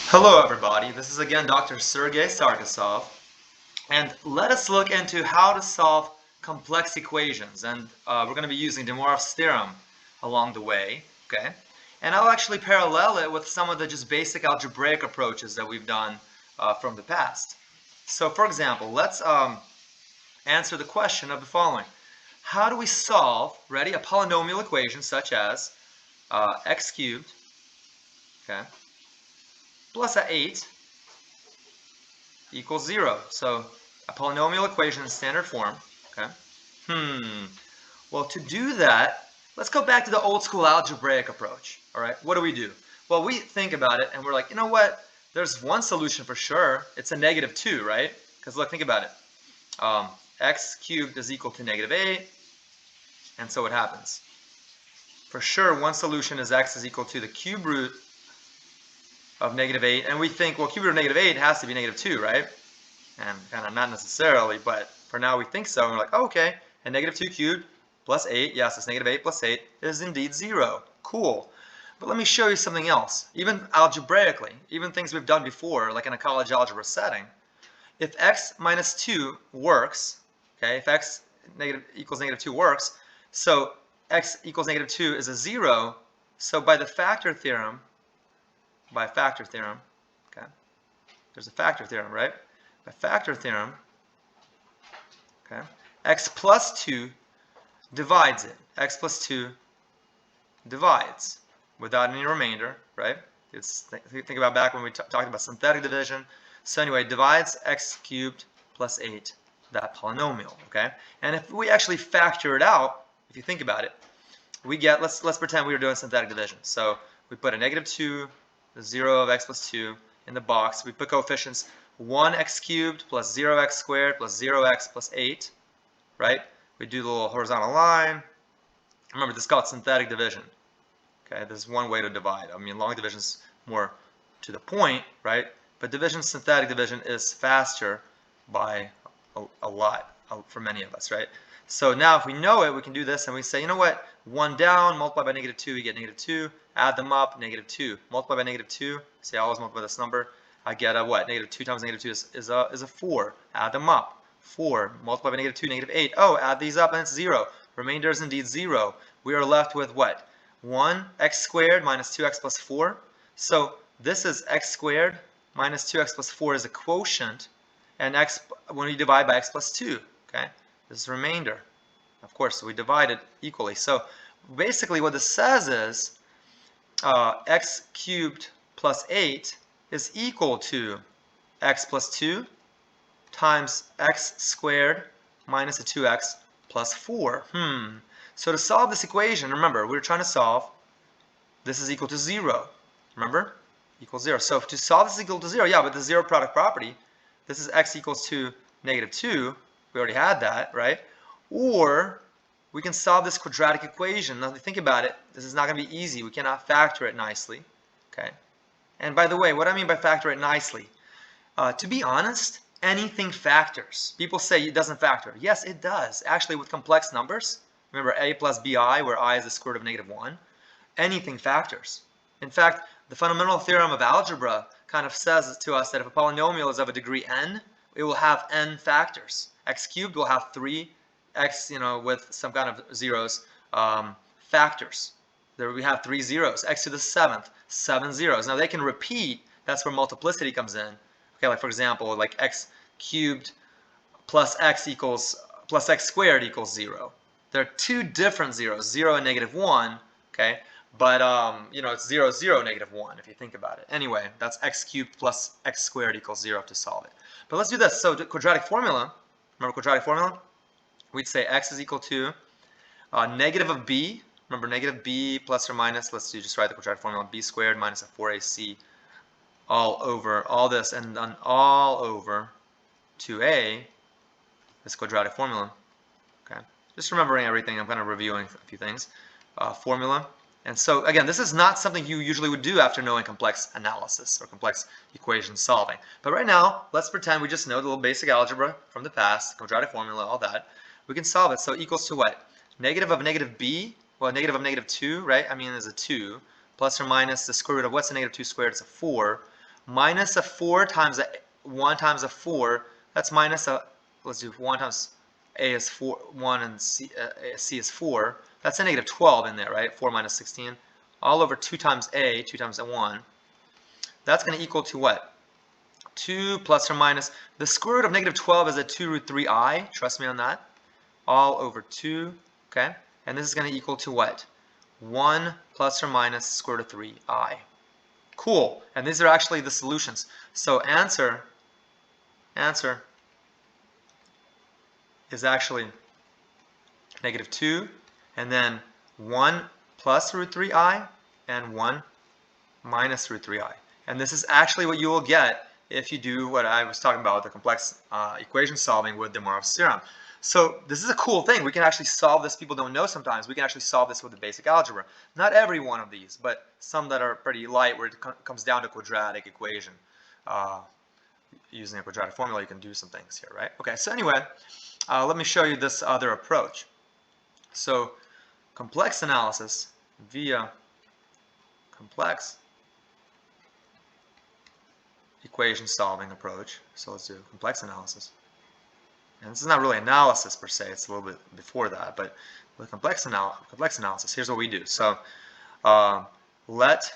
Hello everybody, this is again Dr. Sergey Sargasov, and let us look into how to solve complex equations, and we're going to be using DeMoivre's theorem along the way, okay? And I'll actually parallel it with some of the just basic algebraic approaches that we've done from the past. So for example, let's answer the question of the following. How do we solve, ready, a polynomial equation such as x cubed, okay, plus 8 equals 0. So a polynomial equation in standard form. Okay. Well, to do that, let's go back to the old school algebraic approach. All right. What do? Well, we think about it and we're like, you know what? There's one solution for sure. It's a -2, right? Because look, think about it. X cubed is equal to -8. And so what happens? For sure, one solution is x is equal to the cube root of -8, and we think, well, cube root of -8 has to be -2, right? And kind of not necessarily, but for now we think so. And we're like, oh, okay, and -2 cubed plus 8, yes, it's -8 plus 8 is indeed 0. Cool. But let me show you something else. Even algebraically, even things we've done before, like in a college algebra setting, if x minus 2 works, okay, if x equals -2 works, so x equals -2 is a 0, so by the factor theorem, okay, there's a factor theorem, right? By factor theorem, okay, x plus 2 divides it. X plus 2 divides without any remainder, right? Think about back when we talked about synthetic division. So anyway, divides x cubed plus 8, that polynomial, okay? And if we actually factor it out, if you think about it, we get, let's pretend we were doing synthetic division. So we put a -2, the 0 of x plus 2 in the box. We put coefficients 1x cubed plus 0x squared plus 0x plus 8, right? We do the little horizontal line. Remember, this is called synthetic division. Okay, this is one way to divide. I mean, long division is more to the point, right? But division, synthetic division, is faster by a lot for many of us, right? So now if we know it, we can do this and we say, you know what? 1 down, multiply by -2, you get -2. Add them up, -2. Multiply by -2, say I always multiply this number. I get a what? -2 times -2 is a 4. Add them up. 4. Multiply by -2, -8. Oh, add these up and it's 0. Remainder is indeed 0. We are left with what? 1x squared minus 2x plus 4. So this is x squared minus 2x plus 4 is a quotient. And x, when we divide by x plus 2, okay? This is remainder. Of course, we divide it equally. So basically what this says is x cubed plus 8 is equal to x plus 2 times x squared minus a 2x plus 4. So to solve this equation, remember, we're trying to solve this is equal to 0. Remember? Equals 0. So to solve this is equal to 0, yeah, but the zero product property, this is x equals to -2. We already had that, right? Or we can solve this quadratic equation. Now, think about it. This is not going to be easy. We cannot factor it nicely, okay? And by the way, what I mean by factor it nicely, to be honest, anything factors. People say it doesn't factor. Yes, it does. Actually, with complex numbers, remember a plus bi, where I is the square root of -1, anything factors. In fact, the fundamental theorem of algebra kind of says to us that if a polynomial is of a degree n, it will have n factors. X cubed will have 3x, with some kind of zeros, factors. There we have 3 zeros. X to the 7th, 7 zeros. Now they can repeat. That's where multiplicity comes in. Okay, like for example, like x cubed plus x squared equals 0. There are two different zeros, 0 and -1. Okay, but it's 0, 0, -1 if you think about it. Anyway, that's x cubed plus x squared equals 0 to solve it. But let's do this. So the quadratic formula. Remember quadratic formula? We'd say x is equal to negative of b. Remember negative b plus or minus. Let's just write the quadratic formula. B squared minus a 4ac all over all this and then all over 2a, this quadratic formula. Okay, just remembering everything. I'm kind of reviewing a few things. Formula. And so again, this is not something you usually would do after knowing complex analysis or complex equation solving. But right now, let's pretend we just know the little basic algebra from the past, quadratic formula, all that. We can solve it. So equals to what? Negative of negative b, well, negative of -2, right? I mean, there's a 2, plus or minus the square root of what's a -2 squared? It's a 4. minus a 4 times a 1 times a 4, that's minus a, let's do 1 times a is 4, 1 and c is 4. That's a negative 12 in there, right? 4 minus 16. All over 2 times a, 2 times a 1. That's going to equal to what? 2 plus or minus, the square root of negative 12 is a 2 root 3i, trust me on that, all over 2, okay? And this is going to equal to what? 1 plus or minus square root of 3i. Cool, and these are actually the solutions. So answer is actually negative 2, and then 1 plus root 3i, and 1 minus root 3i. And this is actually what you will get if you do what I was talking about, the complex equation solving with DeMoivre's theorem. So this is a cool thing. We can actually solve this. People don't know sometimes. We can actually solve this with the basic algebra. Not every one of these, but some that are pretty light where it comes down to quadratic equation. Using a quadratic formula, you can do some things here, right? Okay, so anyway, let me show you this other approach. So complex analysis via complex equation solving approach. So let's do complex analysis. And this is not really analysis per se, it's a little bit before that, but with complex analysis, here's what we do. So let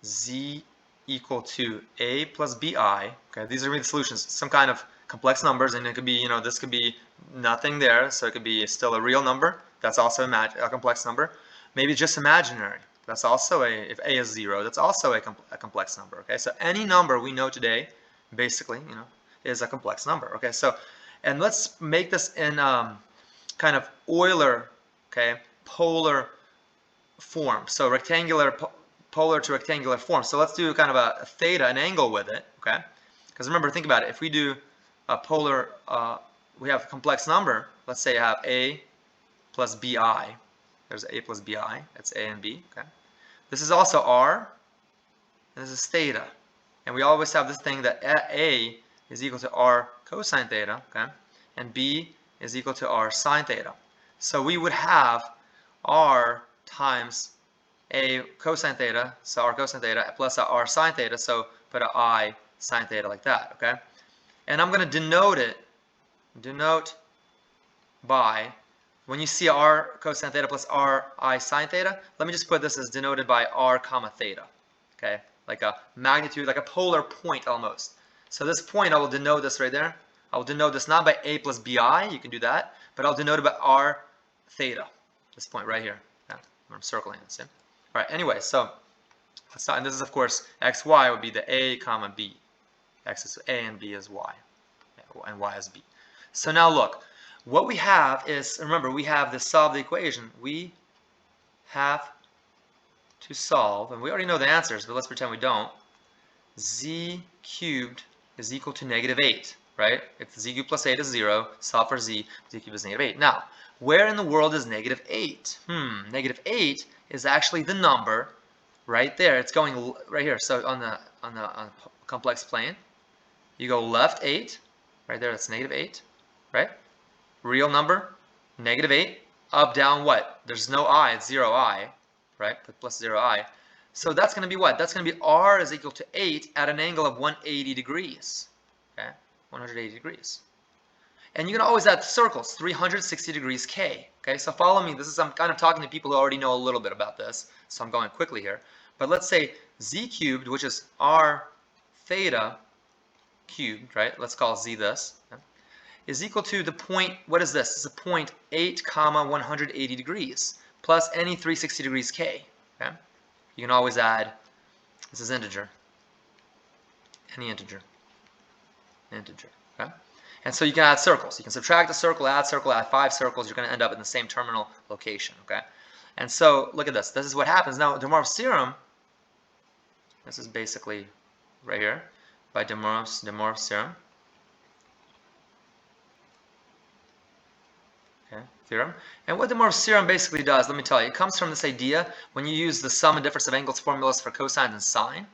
z equal to a plus bi. Okay, these are going to be the solutions, some kind of complex numbers, and it could be, you know, this could be nothing there, so it could be still a real number. That's also a complex number. Maybe just imaginary. That's also if a is 0, that's also a complex number. Okay, so any number we know today, basically, you know, is a complex number. Okay, so, and let's make this in kind of Euler, okay, polar form. So rectangular, polar to rectangular form. So let's do kind of a theta, an angle with it. Okay, because remember, think about it. If we do a polar, we have a complex number. Let's say I have a plus bi. There's a plus bi. That's a and b. Okay. This is also r, and this is theta. And we always have this thing that a is equal to r cosine theta, okay, and b is equal to r sine theta. So we would have r times a cosine theta, so r cosine theta, plus a r sine theta, so put a I sine theta like that, okay? And I'm going to denote by, when you see r cosine theta plus r I sine theta, let me just put this as denoted by r comma theta, okay? Like a magnitude, like a polar point almost. So this point, I will denote this right there. I will denote this not by a plus bi, you can do that, but I'll denote it by r theta, this point right here. Yeah, I'm circling this, yeah? All right, anyway, so let's start, and this is, of course, x, y would be the a comma b. X is a and b is y, and y is b. So now look, what we have is, remember, we have to solve the equation. We have to solve, and we already know the answers, but let's pretend we don't. Z cubed is equal to negative 8, right? If z cubed plus 8 is 0, solve for z cubed is negative 8. Now, where in the world is negative 8? Negative 8 is actually the number right there. It's going right here. So on the complex plane, you go left 8, right there. That's negative 8, right? Real number, negative 8. Up, down, what? There's no I. It's 0i, right? Put plus 0i. So that's going to be what? That's going to be r is equal to 8 at an angle of 180 degrees. Okay, 180 degrees. And you can always add circles, 360 degrees K. Okay, so follow me. This is, I'm kind of talking to people who already know a little bit about this, so I'm going quickly here. But let's say z cubed, which is r theta cubed, right? Let's call z this, okay, is equal to the point, what is this? It's a point 8 comma 180 degrees plus any 360 degrees K. Okay, you can always add, this is integer, any integer, okay? And so you can add circles. You can subtract a circle, add 5 circles. You're going to end up in the same terminal location, okay? And so look at this. This is what happens. Now, DeMoivre's theorem, this is basically right here by DeMoivre's theorem. Okay, theorem. And what DeMoivre's theorem basically does, let me tell you, it comes from this idea when you use the sum and difference of angles formulas for cosine and sine.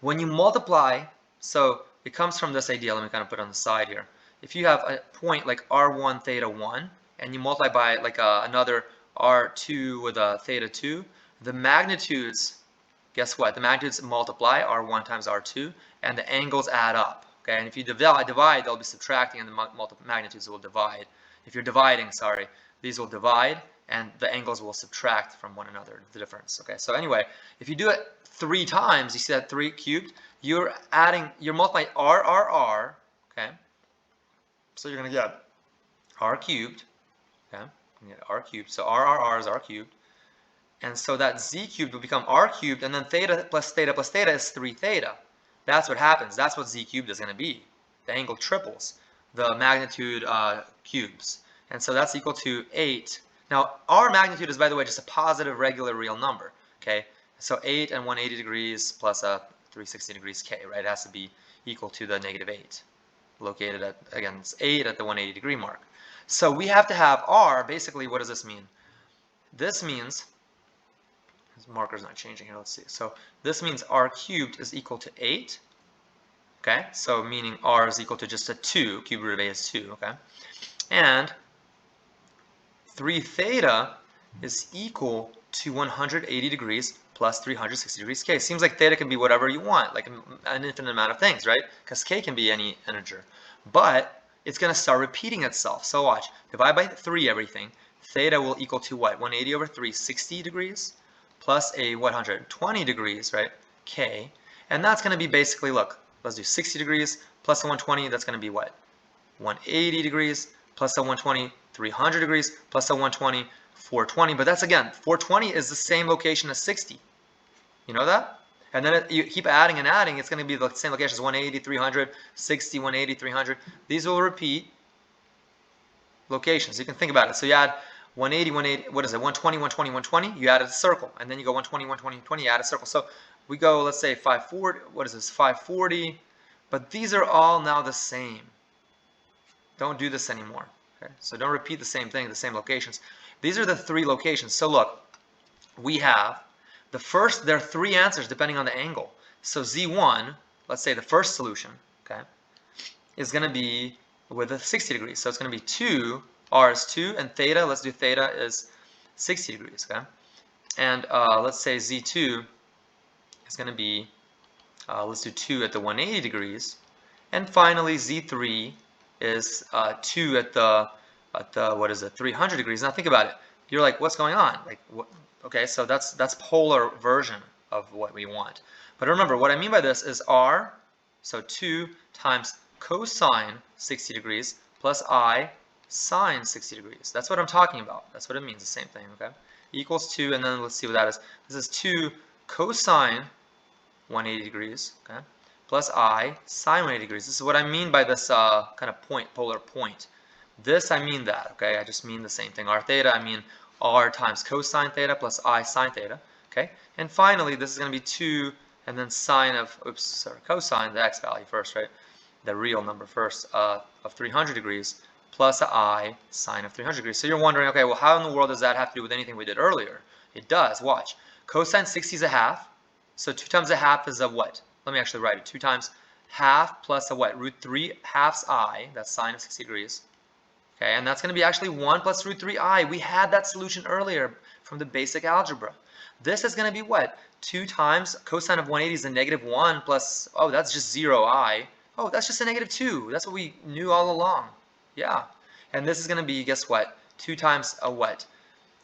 When you multiply, so it comes from this idea. Let me kind of put it on the side here. If you have a point like r1 theta 1 and you multiply by like another r2 with a theta 2, the magnitudes guess what? The magnitudes multiply, R1 times R2, and the angles add up. Okay, and if you divide, they'll be subtracting, and the magnitudes will divide. If you're dividing, sorry, these will divide, and the angles will subtract from one another, the difference. Okay, so anyway, if you do it 3 times, you see that 3 cubed, you're multiplying R, okay? So you're going to get R cubed, okay? You get R cubed, so R is R cubed. And so that Z cubed will become R cubed, and then theta plus theta is 3 theta. That's what happens. That's what Z cubed is going to be. The angle triples. The magnitude cubes. And so that's equal to 8. Now, our magnitude is, by the way, just a positive regular real number. Okay? So 8 and 180 degrees plus 360 degrees K, right? It has to be equal to the negative 8. Located at, again, it's 8 at the 180 degree mark. So we have to have R. Basically, what does this mean? This means, this marker's not changing here, let's see. So this means R cubed is equal to 8. Okay, so meaning R is equal to just a 2. Cube root of 8 is 2, okay? And 3 theta is equal to 180 degrees plus 360 degrees K. Seems like theta can be whatever you want, like an infinite amount of things, right? Because K can be any integer. But it's going to start repeating itself. So watch. Divide by 3 everything. Theta will equal to what? 180 over 3, 60 degrees plus a 120 degrees, right? K. And that's going to be basically, look, let's do 60 degrees plus a 120. That's going to be what? 180 degrees plus a 120, 300 degrees plus a 120, 420. But that's, again, 420 is the same location as 60. You know that? And then you keep adding and adding. It's going to be the same location as 180, 300, 60, 180, 300. These will repeat locations. You can think about it. So you add 180, 180, what is it? 120, 120, 120. You add a circle. And then you go 120, 120, 120. You add a circle. So we go, let's say 540. What is this? 540. But these are all now the same. Don't do this anymore. Okay? So don't repeat the same thing, the same locations. These are the 3 locations. So look, we have the first, there are 3 answers depending on the angle. So Z1, let's say the first solution, okay, is going to be with a 60 degrees. So it's going to be 2, R is 2, and theta, let's do theta, is 60 degrees, okay? And let's say Z2 is going to be, let's do 2 at the 180 degrees. And finally, Z3 is 2 at the, what is it, 300 degrees. Now think about it. You're like, what's going on? Like, what? Okay, so that's polar version of what we want. But remember, what I mean by this is R, so 2 times cosine 60 degrees plus I sine 60 degrees. That's what I'm talking about. That's what it means, the same thing, okay? Equals 2, and then let's see what that is. This is 2 cosine 180 degrees, okay, plus I sine 180 degrees. This is what I mean by this kind of point, polar point. This, I mean that, okay? I just mean the same thing. R theta, I mean R times cosine theta plus I sine theta, okay? And finally, this is going to be 2, and then sine of, oops, sorry, cosine, the x value first, right? The real number first, of 300 degrees plus I sine of 300 degrees. So you're wondering, okay, well, how in the world does that have to do with anything we did earlier? It does. Watch. Cosine 60 is a half. So 2 times a half is a what? Let me actually write it. 2 times half plus a what? Root 3 halves I. That's sine of 60 degrees. Okay, and that's going to be actually 1 plus root 3i. We had that solution earlier from the basic algebra. This is going to be what? 2 times cosine of 180 is a negative 1 plus, oh, that's just 0i. Oh, that's just a negative 2. That's what we knew all along. Yeah. And this is going to be, guess what? 2 times a what?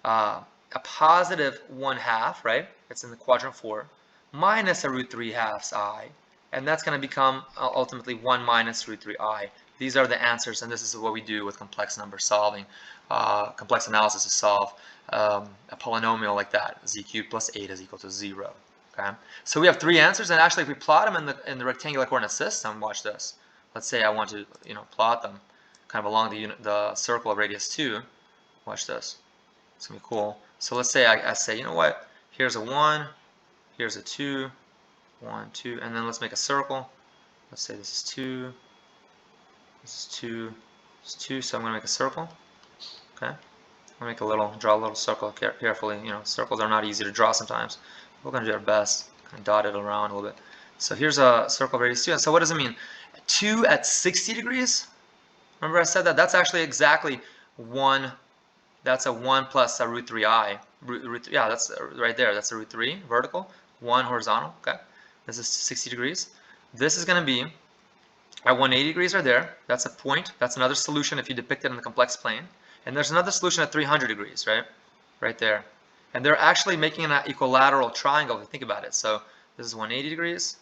A positive 1/2, right? It's in the quadrant 4, minus a root 3 halves I. And that's going to become ultimately 1 minus root 3i. These are the answers, and this is what we do with complex number solving, complex analysis to solve a polynomial like that. Z cubed plus 8 is equal to 0. Okay, so we have 3 answers, and actually, if we plot them in the rectangular coordinate system, watch this. Let's say I want to, plot them kind of along the circle of radius 2. Watch this. It's gonna be cool. So let's say I say, you know what? Here's a 1, here's a 2, 1, 2, and then let's make a circle. Let's say this is 2. This is 2, this is 2, so I'm going to make a circle. Okay, I'll draw a little circle carefully. Circles are not easy to draw sometimes. We're going to do our best, kind of dot it around a little bit. So here's a circle of radius 2. And so what does it mean? 2 at 60 degrees? Remember I said that? That's actually exactly 1. That's a 1 plus a root 3i. Yeah, that's right there. That's a root 3 vertical. 1 horizontal, okay? This is 60 degrees. This is going to be at 180 degrees right there. That's a point. That's another solution if you depict it in the complex plane. And there's another solution at 300 degrees, right? Right there. And they're actually making an equilateral triangle if you think about it. So this is 180 degrees,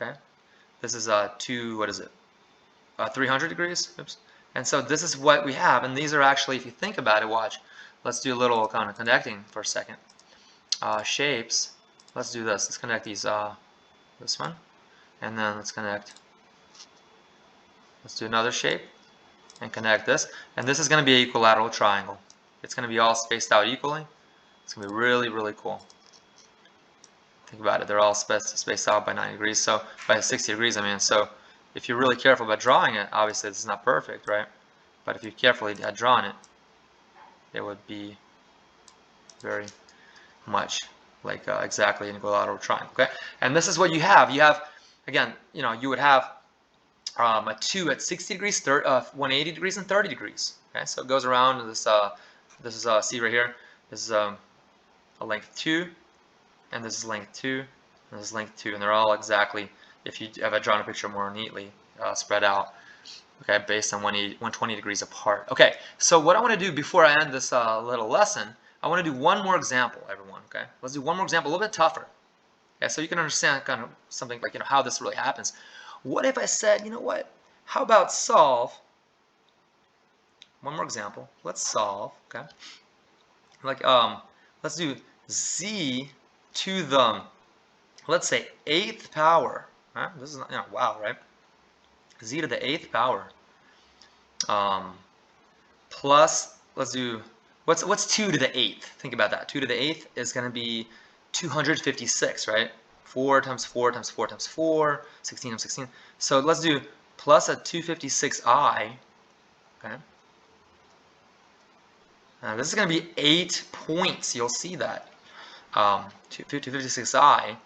okay? This is 300 degrees. Oops. And so this is what we have. And these are actually, if you think about it, watch. Let's do a little kind of connecting for a second. Shapes. Let's do this. Let's connect these. This one, and then let's connect. Let's do another shape and connect this. And this is going to be an equilateral triangle. It's going to be all spaced out equally. It's going to be really, really cool. Think about it. They're all spaced out by 90 degrees. So by 60 degrees, I mean. So if you're really careful about drawing it, obviously this is not perfect, right? But if you carefully had drawn it, it would be very much like exactly an equilateral triangle. Okay, and this is what you have. You have, again, you know, you would have a 2 at 60 degrees, 180 degrees, and 30 degrees. Okay, so it goes around this. This is see right here. This is a length 2, and this is length 2, and this is length 2, and they're all exactly, if you have drawn a picture more neatly spread out. Okay, based on 120 degrees apart. Okay, so what I want to do before I end this little lesson, I want to do one more example, everyone. Okay, let's do one more example, a little bit tougher. Okay, so you can understand kind of something like, you know, how this really happens. What if I said, you know what? How about solve? One more example. Let's solve. Okay, like let's do z to the, let's say, 8th power. Right? This is not, you know, wow, right? Z to the 8th power plus, let's do, what's 2 to the 8th? Think about that. 2 to the 8th is going to be 256, right? 4 times 4 times 4 times 4, 16 times 16. So let's do plus a 256i, okay? Now this is going to be 8 points. You'll see that. 256i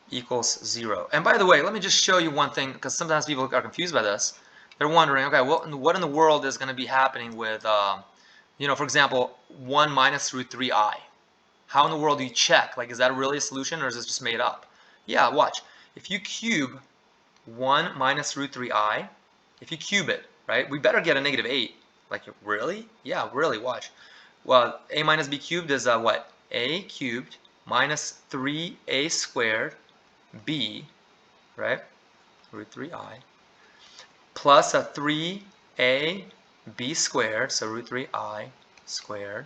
equals 0. And by the way, let me just show you one thing, because sometimes people are confused by this. They're wondering, okay, well, what in the world is going to be happening with, you know, for example, 1 minus root 3i? How in the world do you check? Like, is that really a solution, or is this just made up? Yeah, watch. If you cube 1 minus root 3i, if you cube it, right, we better get a negative 8. Like, really? Yeah, really, watch. Well, a minus b cubed is what? A cubed minus 3a squared b, right, root 3i, plus a 3a b squared, so root 3i squared,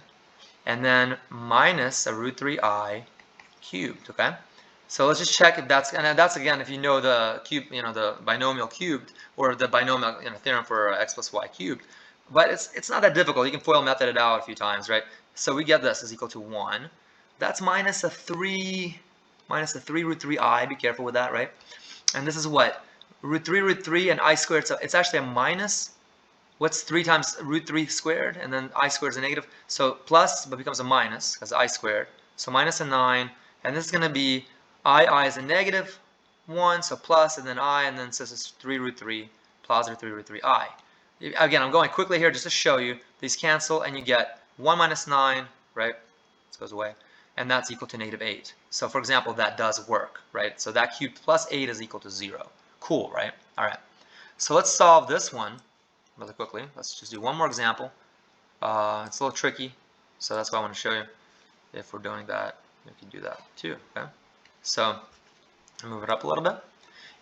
and then minus a root 3i cubed, okay? So let's just check if that's, and that's again if you know the cube, you know, the binomial cubed, or the binomial, you know, theorem for x plus y cubed. But it's not that difficult. You can FOIL method it out a few times, right? So we get this is equal to 1. That's minus a 3 root 3i. Be careful with that, right? And this is what? Root 3 and I squared. So it's actually a minus. What's 3 times root 3 squared? And then I squared is a negative. So plus, but becomes a minus because I squared. So minus a 9. And this is going to be I is a negative 1. So plus, and then I, and then this is 3 root 3 plus 3 root 3i. Again, I'm going quickly here just to show you. These cancel, and you get 1 minus 9, right? This goes away. And that's equal to negative 8. So for example, that does work, right? So that cubed plus 8 is equal to 0. Cool, right? All right. So let's solve this one really quickly. Let's just do one more example. It's a little tricky, so that's why I want to show you. If we're doing that, we can do that too, okay? So move it up a little bit.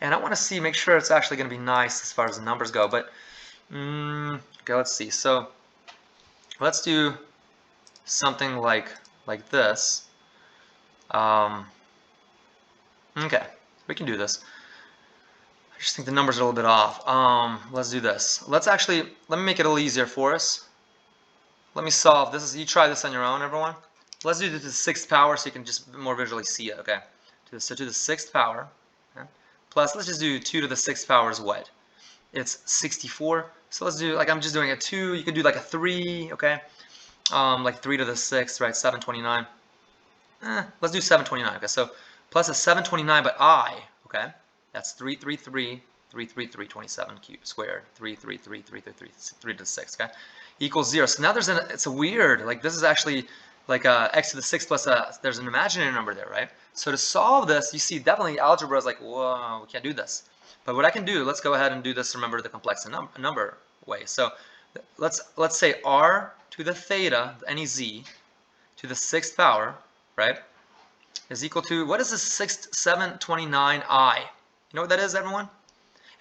And I want to see, make sure it's actually going to be nice as far as the numbers go. But, okay, let's see. So let's do something like this. Okay, we can do this. I just think the numbers are a little bit off. Let's do this. Let me make it a little easier for us. Let me solve this. You try this on your own, everyone. Let's do this to the 6th power so you can just more visually see it, okay? So to the 6th power, okay? Plus, let's just do 2 to the 6th power is what? It's 64. So let's do, like, I'm just doing a 2. You can do like a 3, okay? Like 3 to the 6th, right? 729. Let's do 729, okay? So plus a 729, but I, okay? That's 333, 327 cubed squared, 333, 333, 3 to the 6, okay? Equals 0. So now it's a weird, like this is actually, like x to the 6 plus there's an imaginary number there, right? So to solve this, you see definitely algebra is like, whoa, we can't do this. But what I can do, let's go ahead and do this, remember the complex number way. So let's say r to the theta, any z, to the 6th power, right, is equal to, what is this 729i? You know what that is, everyone?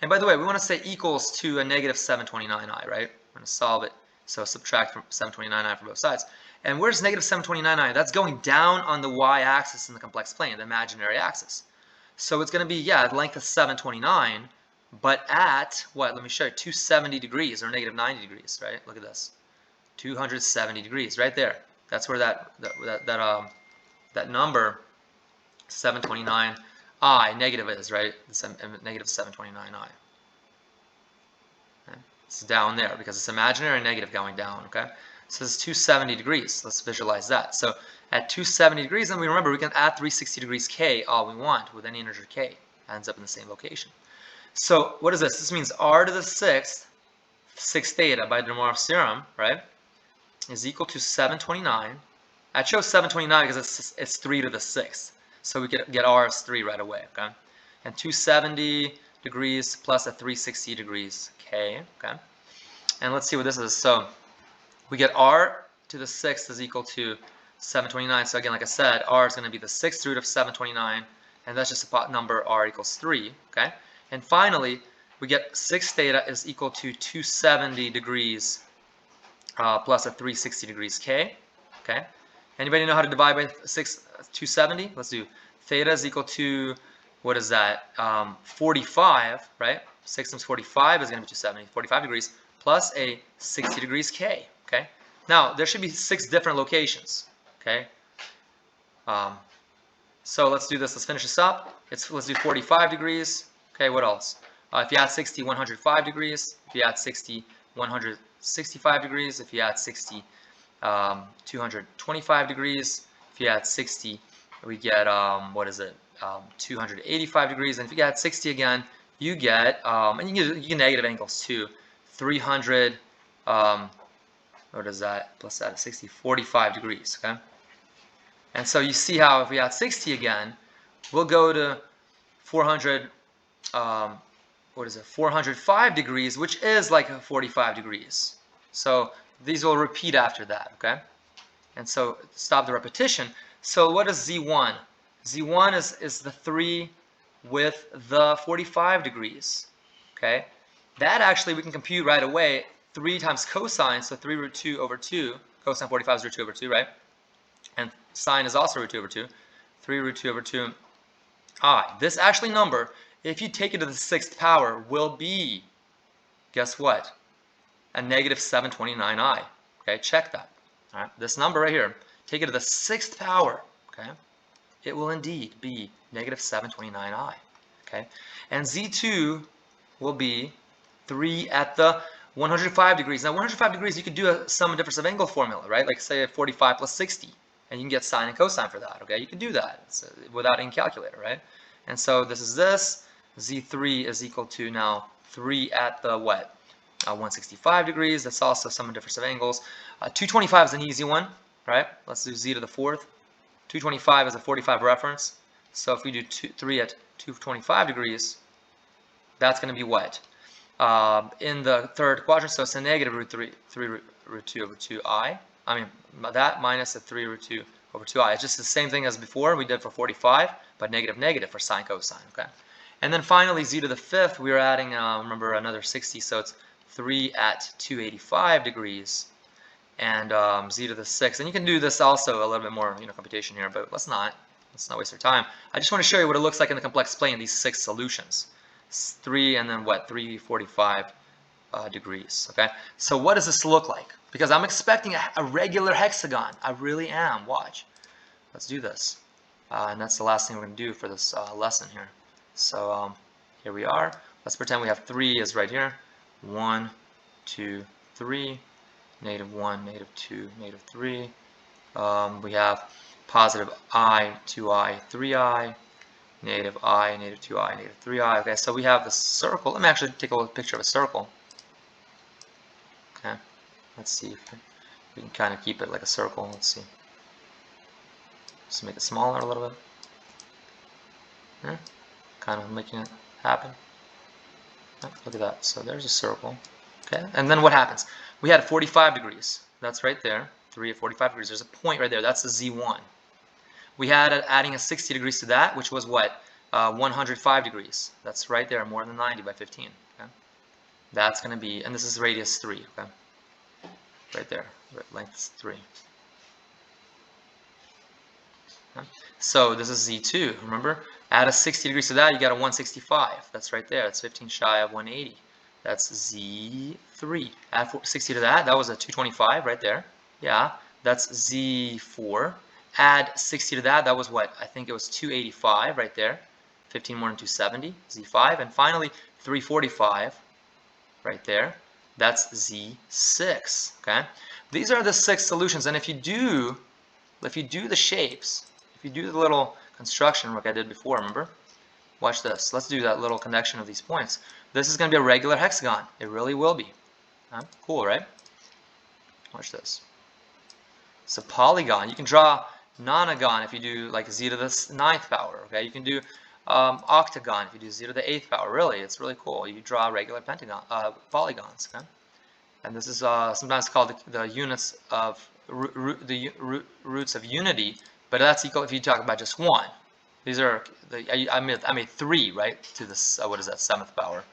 And by the way, we want to say equals to a negative 729i, right? We're going to solve it. So subtract from 729i for both sides. And where's negative 729i? That's going down on the y-axis in the complex plane, the imaginary axis. So it's going to be, yeah, length of 729, but at, what? Let me show you, 270 degrees or negative 90 degrees, right? Look at this. 270 degrees, right there. That's where that number, 729i, negative is, right? Negative 729i. Okay. It's down there because it's imaginary negative going down, okay? So this is 270 degrees. Let's visualize that. So at 270 degrees, then we remember we can add 360 degrees k all we want with any integer k. It ends up in the same location. So what is this? This means r to the 6th, 6 theta by DeMoivre's theorem, right, is equal to 729. I chose 729 because it's 3 to the 6th. So we get r as 3 right away, okay? And 270 degrees plus a 360 degrees k, okay? And let's see what this is. So we get r to the 6th is equal to 729. So again, like I said, r is going to be the 6th root of 729, and that's just a number r equals 3, okay? And finally, we get 6 theta is equal to 270 degrees plus a 360 degrees k, okay? Anybody know how to divide by 270? Let's do. Theta is equal to, what is that? 45, right? 6 times 45 is going to be 270, 45 degrees, plus a 60 degrees k, okay? Now, there should be 6 different locations, okay? So let's do this. Let's finish this up. Let's do 45 degrees. Okay, what else? If you add 60, 105 degrees. If you add 60, 165 degrees. If you add 60, 225 degrees. If you add 60, we get, what is it, 285 degrees. And if you add 60 again, you get, and you get negative angles too, 300, what is that, plus that, 60, 45 degrees, okay? And so you see how if we add 60 again, we'll go to 400, what is it, 405 degrees, which is like 45 degrees. So these will repeat after that, okay? And so stop the repetition. So what is Z1? Z1 is the 3 with the 45 degrees, okay? That actually we can compute right away. 3 times cosine, so 3 root 2 over 2. Cosine 45 is root 2 over 2, right? And sine is also root 2 over 2. 3 root 2 over 2 I. This actually number, if you take it to the 6th power, will be, guess what? A negative 729i. Okay, check that. All right, this number right here, take it to the 6th power. Okay, it will indeed be negative 729i. Okay, and Z2 will be 3 at the 105 degrees. Now 105 degrees, you could do a sum and difference of angle formula, right? Like say 45 plus 60, and you can get sine and cosine for that. Okay, you can do that without any calculator, right? And so this is this. Z3 is equal to now 3 at the what? 165 degrees. That's also sum and difference of angles. 225 is an easy one, right? Let's do z to the 4th. 225 is a 45 reference. So if we do 3 at 225 degrees, that's going to be what? In the 3rd quadrant, so it's a negative root 3 root 2 over 2i. I mean, that minus a 3 root 2 over 2i. It's just the same thing as before we did for 45, but negative for sine cosine, okay? And then finally, z to the 5th, we are adding, remember, another 60, so it's 3 at 285 degrees, and z to the 6th. And you can do this also a little bit more, computation here, but let's not waste our time. I just want to show you what it looks like in the complex plane, these 6 solutions. 3 and then what? 345 degrees, okay? So what does this look like? Because I'm expecting a regular hexagon. I really am. Watch. Let's do this. And that's the last thing we're going to do for this lesson here. So here we are. Let's pretend we have 3 is right here. 1, 2, 3, negative 1, negative 2, negative 3. We have positive I, 2i, 3i, negative I, negative 2i, negative 3i. Okay, so we have the circle. Let me actually take a little picture of a circle. Okay, let's see if we can kind of keep it like a circle. Let's see. Just make it smaller a little bit. Yeah. Kind of making it happen. Yeah, look at that. So there's a circle. Okay, and then what happens? We had 45 degrees. That's right there. 3 at 45 degrees. There's a point right there. That's the Z1. We had adding a 60 degrees to that, which was what? 105 degrees. That's right there, more than 90 by 15. Okay? That's going to be, and this is radius 3. Okay? Right there. Length is 3. Okay? So this is Z2. Remember? Add a 60 degrees to that, you got a 165. That's right there. That's 15 shy of 180. That's Z3. Add 60 to that. That was a 225 right there. Yeah. That's Z4. Add 60 to that. That was what? I think it was 285 right there. 15 more than 270. Z5. And finally, 345 right there. That's Z6. Okay. These are the 6 solutions. And if you do the shapes, if you do the little construction like I did before, remember? Watch this. Let's do that little connection of these points. This is going to be a regular hexagon. It really will be. Cool, right? Watch this. It's a polygon. You can draw nonagon if you do like z to the 9th power. Okay, you can do octagon if you do z to the 8th power. Really, it's really cool. You draw regular pentagon, polygons. Okay, and this is sometimes called the units of roots of unity. But that's equal if you talk about just one. These are I made 3 right to this. What is that? 7th power.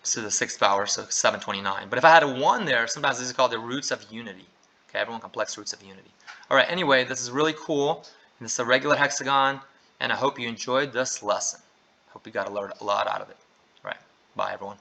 To the 6th power, so 729. But if I had a 1 there, sometimes this is called the roots of unity. Okay, everyone complex roots of unity. All right, anyway, this is really cool. And this is a regular hexagon, and I hope you enjoyed this lesson. Hope you got a lot out of it. All right, bye everyone.